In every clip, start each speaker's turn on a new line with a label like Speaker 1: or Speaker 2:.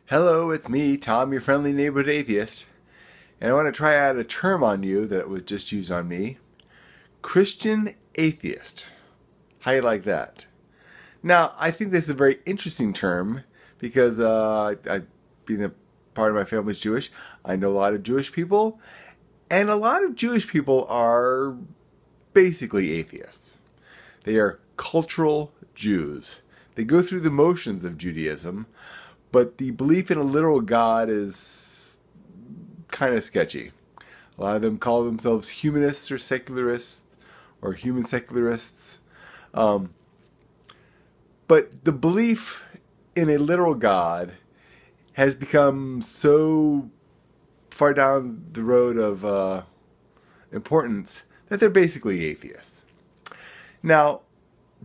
Speaker 1: Hello, it's me, Tom, your friendly neighborhood atheist, and I want to try out a term on you that was just used on me. Christian atheist. How you like that? Now, I think this is a very interesting term because being a part of my family's Jewish, I know a lot of Jewish people, and a lot of Jewish people are basically atheists. They are cultural Jews. They go through the motions of Judaism, but the belief in a literal God is kind of sketchy. A lot of them call themselves humanists or secularists or human secularists. But the belief in a literal God has become so far down the road of importance that they're basically atheists. Now,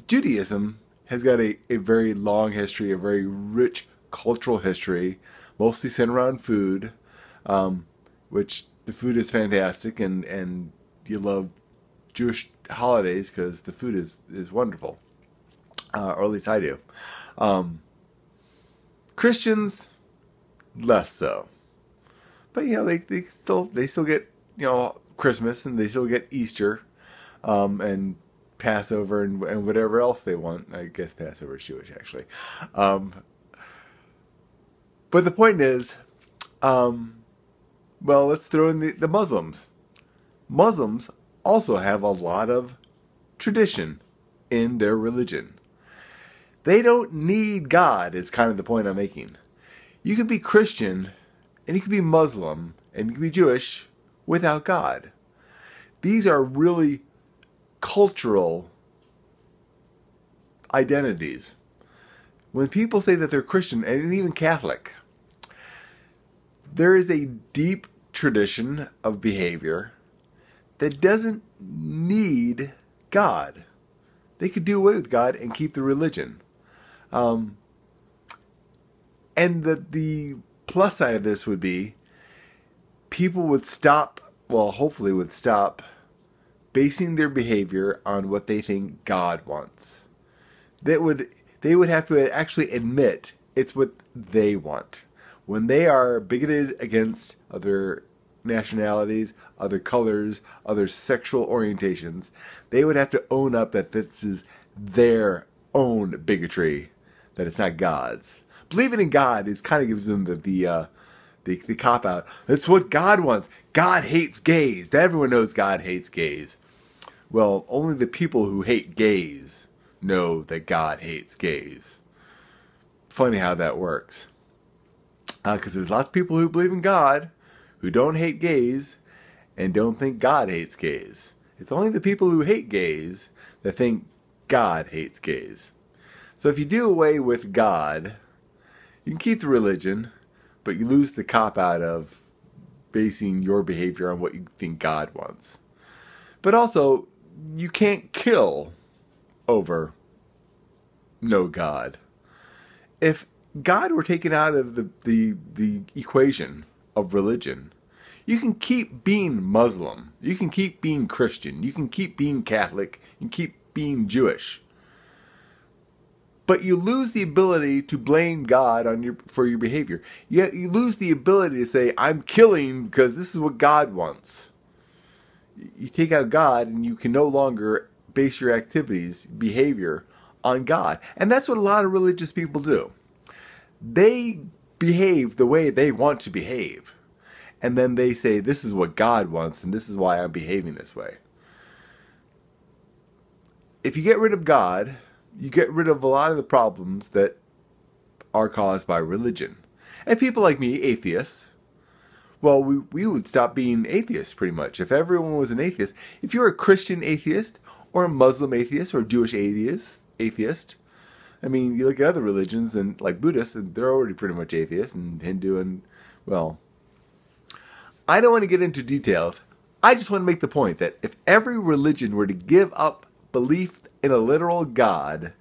Speaker 1: Judaism has got a very long history, a very rich cultural history, mostly centered around food, which the food is fantastic, and you love Jewish holidays because the food is wonderful, or at least I do. Christians, less so, but they still get Christmas, and they still get Easter, and Passover and whatever else they want. I guess Passover is Jewish, actually. But the point is, let's throw in the Muslims. Muslims also have a lot of tradition in their religion. They don't need God, is kind of the point I'm making. You can be Christian, and you can be Muslim, and you can be Jewish without God. These are really cultural identities. When people say that they're Christian, and even Catholic, there is a deep tradition of behavior that doesn't need God. They could do away with God and keep the religion. And the plus side of this would be people would hopefully would stop basing their behavior on what they think God wants. They would have to actually admit it's what they want. When they are bigoted against other nationalities, other colors, other sexual orientations, they would have to own up that this is their own bigotry, that it's not God's. Believing in God kind of gives them the cop out. That's what God wants. God hates gays. Everyone knows God hates gays. Well, only the people who hate gays know that God hates gays. Funny how that works. Because there's lots of people who believe in God who don't hate gays and don't think God hates gays. It's only the people who hate gays that think God hates gays. So if you do away with God, you can keep the religion, but you lose the cop-out of basing your behavior on what you think God wants. But also, you can't kill over no God. If God were taken out of the equation of religion, you can keep being Muslim, you can keep being Christian, you can keep being Catholic, you can keep being Jewish. But you lose the ability to blame God for your behavior. You lose the ability to say, I'm killing because this is what God wants. You take out God and you can no longer base your activities, behavior, on God. And that's what a lot of religious people do. They behave the way they want to behave. And then they say, this is what God wants, and this is why I'm behaving this way. If you get rid of God, you get rid of a lot of the problems that are caused by religion. And people like me, atheists, well, we would stop being atheists pretty much. If everyone was an atheist, if you're a Christian atheist, or a Muslim atheist, or a Jewish atheist, I mean, you look at other religions, and like Buddhists, and they're already pretty much atheists, and Hindu, and, well, I don't want to get into details. I just want to make the point that if every religion were to give up belief in a literal God,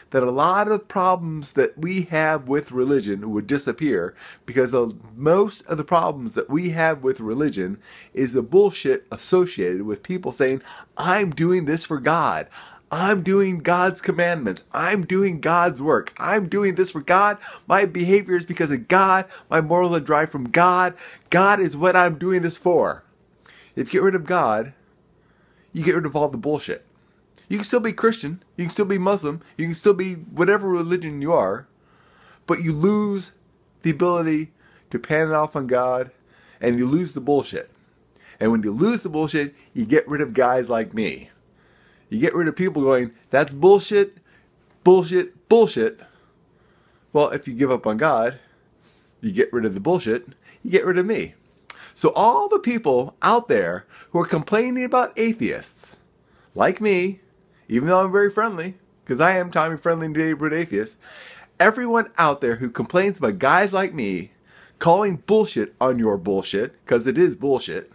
Speaker 1: that a lot of problems that we have with religion would disappear, because most of the problems that we have with religion is the bullshit associated with people saying, I'm doing this for God. I'm doing God's commandments. I'm doing God's work. I'm doing this for God. My behavior is because of God. My morals are derived from God. God is what I'm doing this for. If you get rid of God, you get rid of all the bullshit. You can still be Christian. You can still be Muslim. You can still be whatever religion you are. But you lose the ability to pan it off on God, and you lose the bullshit. And when you lose the bullshit, you get rid of guys like me. You get rid of people going, that's bullshit, bullshit, bullshit. Well, if you give up on God, you get rid of the bullshit, you get rid of me. So all the people out there who are complaining about atheists, like me, even though I'm very friendly, because I am Tommy Friendly Neighborhood Atheist, everyone out there who complains about guys like me calling bullshit on your bullshit, because it is bullshit,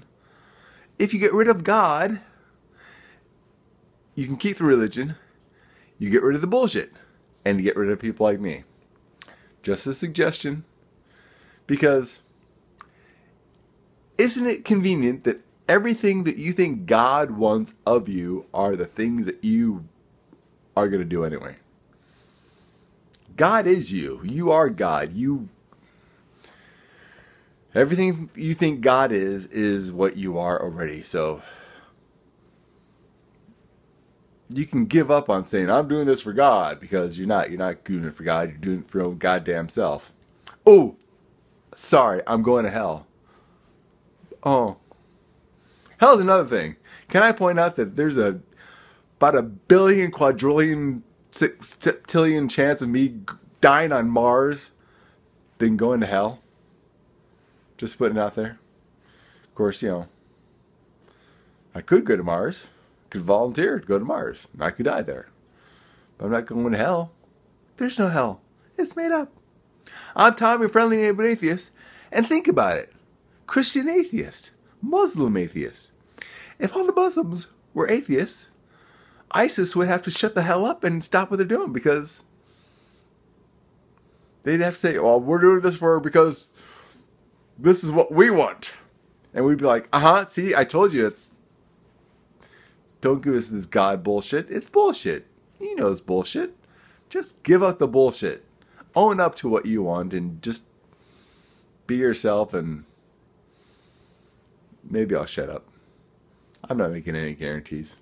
Speaker 1: if you get rid of God, you can keep the religion, you get rid of the bullshit, and you get rid of people like me. Just a suggestion, because isn't it convenient that everything that you think God wants of you are the things that you are going to do anyway? God is you. You are God. Everything you think God is what you are already. So you can give up on saying, I'm doing this for God, because you're not. You're not doing it for God. You're doing it for your own goddamn self. Oh, sorry. I'm going to hell. Oh. Hell's another thing. Can I point out that there's about a billion, quadrillion, sextillion chance of me dying on Mars than going to hell? Just putting it out there. Of course, I could go to Mars. Could volunteer to go to Mars. And I could die there. But I'm not going to hell. There's no hell. It's made up. I'm Tommy Friendly Neighborhood Atheist. And think about it. Christian atheist. Muslim atheist. If all the Muslims were atheists, ISIS would have to shut the hell up and stop what they're doing, because they'd have to say, well, we're doing this because this is what we want. And we'd be like, see, I told you don't give us this God bullshit. It's bullshit. He knows bullshit. Just give up the bullshit. Own up to what you want and just be yourself, and maybe I'll shut up. I'm not making any guarantees.